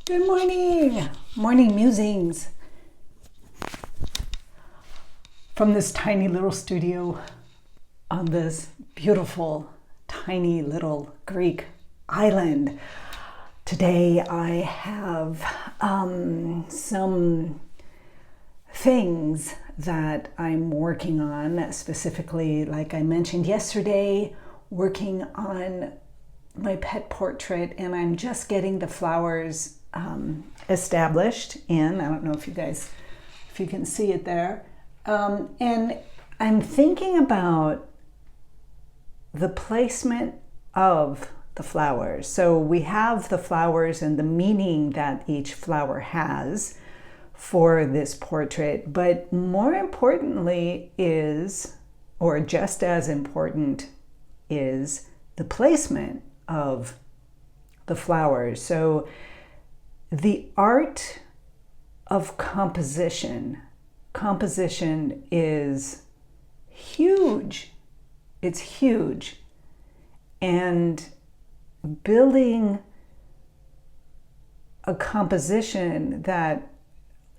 Good morning, morning musings from this tiny little studio on this beautiful, tiny little Greek island. Today I have some things that I'm working on, specifically, like I mentioned yesterday, working on my pet portrait, and I'm just getting the flowers established in. I don't know if you can see it there. And I'm thinking about the placement of the flowers. So we have the flowers and the meaning that each flower has for this portrait, but more importantly is, or just as important, is the placement of the flowers. So the art of composition is huge. It's huge. And building a composition that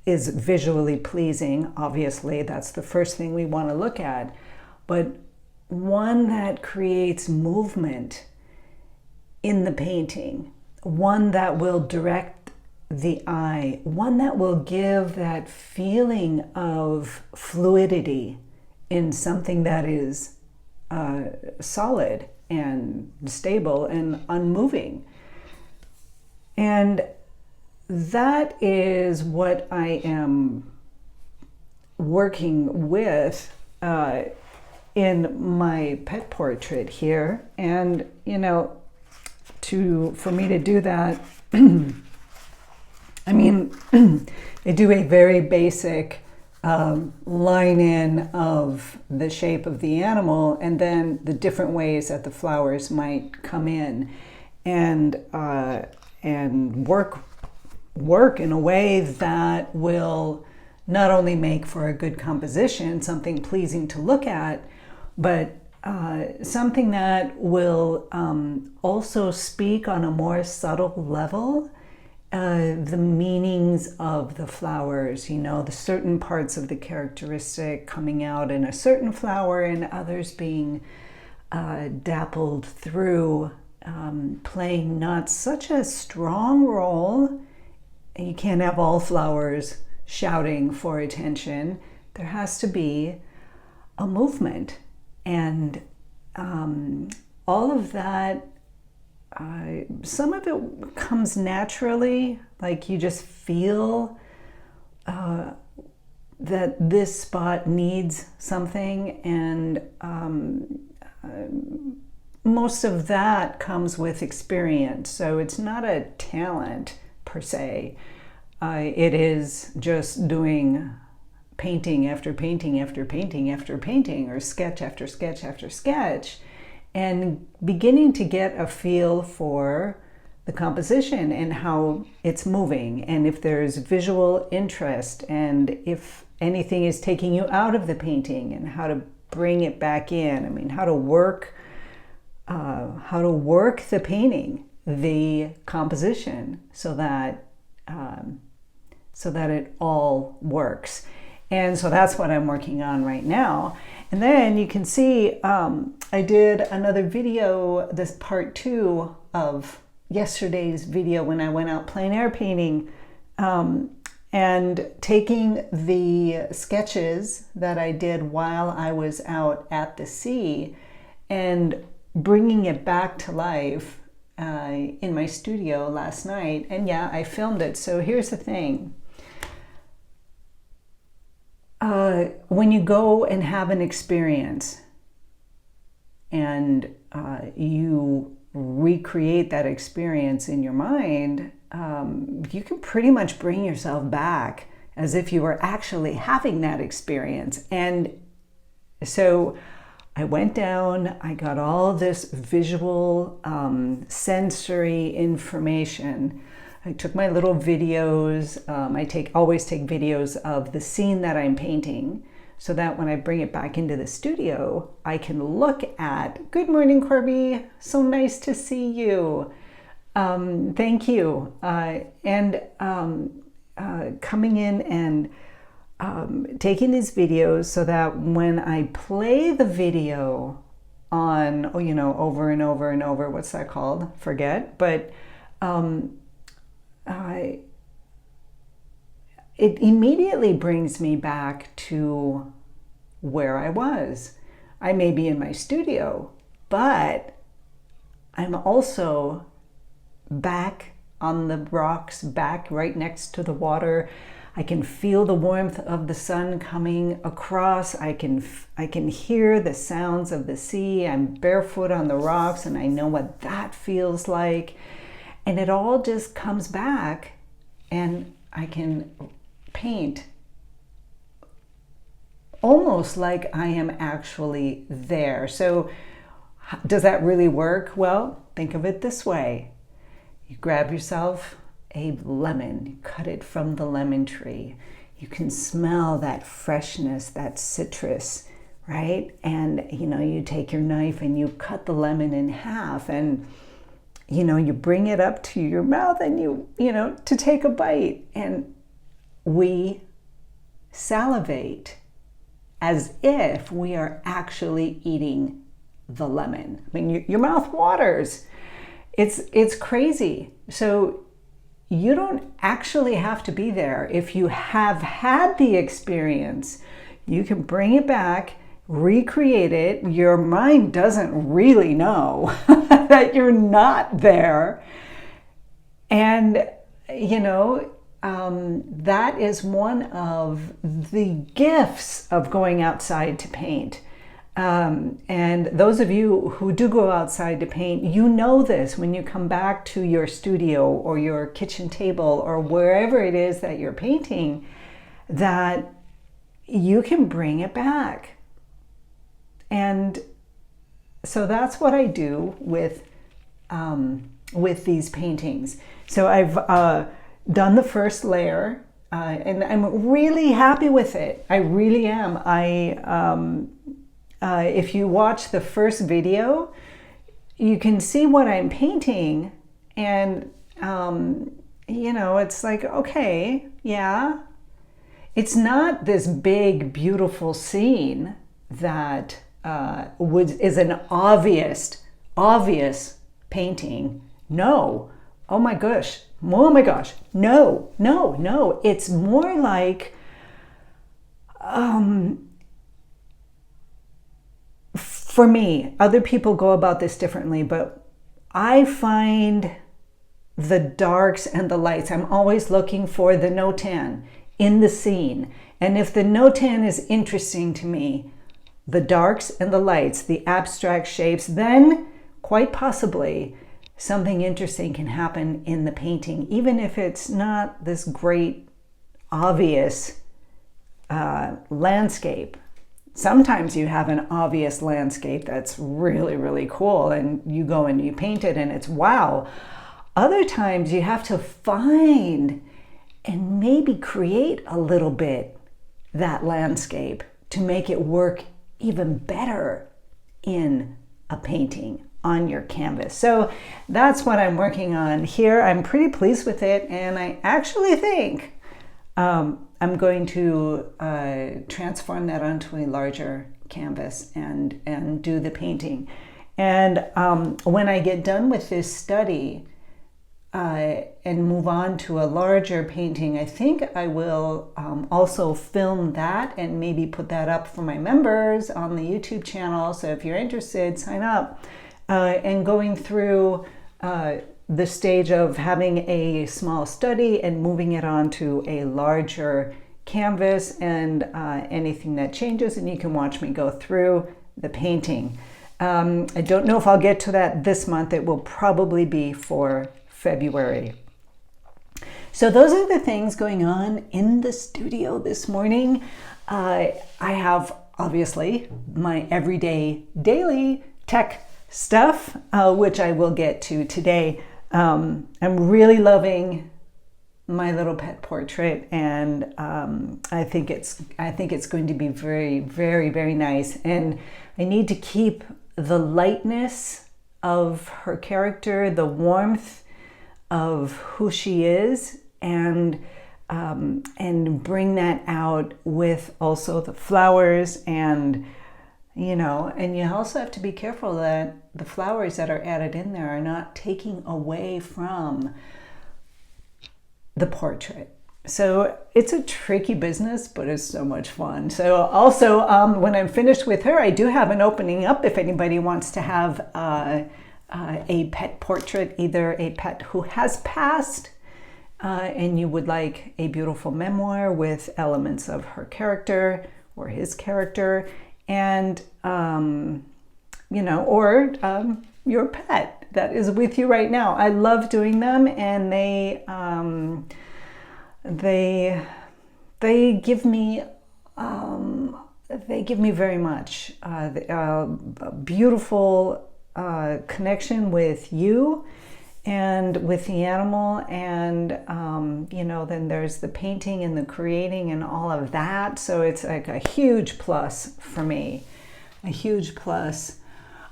is visually pleasing, obviously, that's the first thing we want to look at, but one that creates movement in the painting, one that will direct the eye, one that will give that feeling of fluidity in something that is solid and stable and unmoving. And that is what I am working with in my pet portrait here. And, for me to do that, I mean, I do a very basic line in of the shape of the animal, and then the different ways that the flowers might come in, and work in a way that will not only make for a good composition, something pleasing to look at, but something that will also speak on a more subtle level the meanings of the flowers, the certain parts of the characteristic coming out in a certain flower and others being dappled through, playing not such a strong role. You can't have all flowers shouting for attention. There has to be a movement, and all of that, some of it comes naturally, like you just feel that this spot needs something, and most of that comes with experience. So it's not a talent per se. It is just doing painting after painting after painting after painting, or sketch after sketch after sketch, and beginning to get a feel for the composition and how it's moving, and if there's visual interest, and if anything is taking you out of the painting, and how to bring it back in. I mean, how to work the painting, the composition, so that it all works. And so that's what I'm working on right now. And then you can see I did another video, this part 2 of yesterday's video when I went out plein air painting, and taking the sketches that I did while I was out at the sea and bringing it back to life in my studio last night. And yeah, I filmed it. So here's the thing. When you go and have an experience and you recreate that experience in your mind, you can pretty much bring yourself back as if you were actually having that experience. And so I went down, I got all this visual, sensory information. I took my little videos. I always take videos of the scene that I'm painting, so that when I bring it back into the studio, I can look at, good morning, Corby, so nice to see you. Thank you. And coming in and taking these videos so that when I play the video on, over and over and over, what's that called? Forget. But it immediately brings me back to where I was. I may be in my studio, but I'm also back on the rocks, back right next to the water. I can feel the warmth of the sun coming across. I can hear the sounds of the sea. I'm barefoot on the rocks and I know what that feels like. And it all just comes back and I can paint almost like I am actually there. So does that really work? Well, think of it this way. You grab yourself a lemon, you cut it from the lemon tree. You can smell that freshness, that citrus, right? And you take your knife and you cut the lemon in half and you bring it up to your mouth and to take a bite, and we salivate as if we are actually eating the lemon. I mean, your mouth waters. It's crazy. So you don't actually have to be there. If you have had the experience, you can bring it back, recreate it. Your mind doesn't really know that you're not there. And, that is one of the gifts of going outside to paint. And those of you who do go outside to paint, you know this when you come back to your studio or your kitchen table or wherever it is that you're painting, that you can bring it back. And so that's what I do with these paintings. So I've done the first layer, and I'm really happy with it. I really am. If you watch the first video, you can see what I'm painting, and it's like, okay, yeah. It's not this big, beautiful scene that is an obvious painting. No. Oh my gosh. No. It's more like for me, other people go about this differently, but I find the darks and the lights. I'm always looking for the no tan in the scene. And if the no tan is interesting to me, the darks and the lights, the abstract shapes, then quite possibly something interesting can happen in the painting, even if it's not this great, obvious landscape. Sometimes you have an obvious landscape that's really, really cool, and you go and you paint it and it's wow. Other times you have to find and maybe create a little bit that landscape to make it work even better in a painting on your canvas. So that's what I'm working on here. I'm pretty pleased with it, and I actually think I'm going to transform that onto a larger canvas and do the painting. And when I get done with this study and move on to a larger painting, I think I will also film that and maybe put that up for my members on the YouTube channel. So if you're interested, sign up. And going through the stage of having a small study and moving it onto a larger canvas, and anything that changes, and you can watch me go through the painting. I don't know if I'll get to that this month. It will probably be for February. So those are the things going on in the studio this morning. I have obviously my everyday daily tech stuff, which I will get to today. I'm really loving my little pet portrait, and I think it's going to be very, very, very nice. And I need to keep the lightness of her character, the warmth, of who she is, and bring that out with also the flowers. And you also have to be careful that the flowers that are added in there are not taking away from the portrait. So it's a tricky business, but it's so much fun. So also, when I'm finished with her, I do have an opening up if anybody wants to have a pet portrait, either a pet who has passed, and you would like a beautiful memoir with elements of her character or his character, and or your pet that is with you right now. I love doing them, and they give me very much a beautiful connection with you and with the animal, and then there's the painting and the creating and all of that. So it's like a huge plus for me, a huge plus.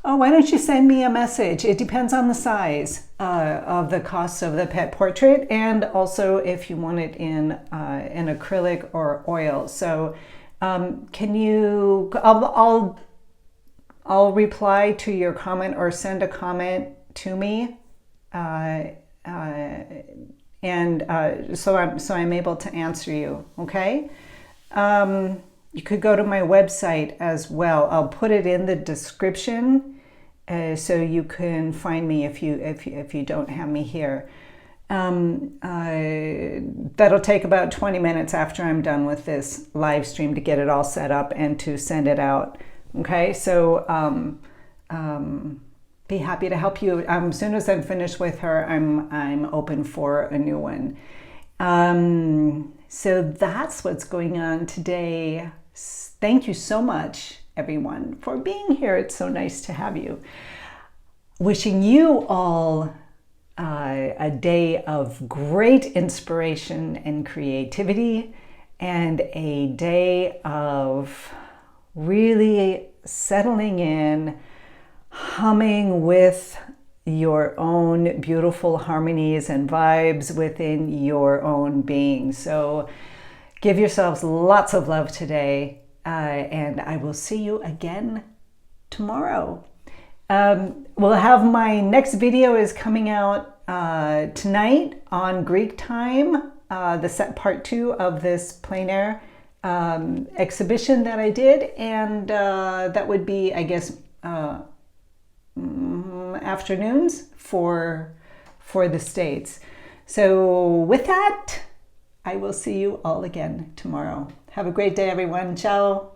Oh, why don't you send me a message? It depends on the size of the cost of the pet portrait, and also if you want it in acrylic or oil. So can you? I'll reply to your comment, or send a comment to me, so I'm able to answer you. Okay. You could go to my website as well. I'll put it in the description, so you can find me if you don't have me here. That'll take about 20 minutes after I'm done with this live stream to get it all set up and to send it out. Okay, so be happy to help you. As soon as I'm finished with her, I'm open for a new one. So that's what's going on today. Thank you so much, everyone, for being here. It's so nice to have you. Wishing you all a day of great inspiration and creativity, and a day of really settling in, humming with your own beautiful harmonies and vibes within your own being. So give yourselves lots of love today, and I will see you again tomorrow. We'll have my next video is coming out tonight on Greek time, the set part 2 of this plein air exhibition that I did, and that would be, I guess, afternoons for the States. So with that, I will see you all again tomorrow. Have a great day, everyone. Ciao.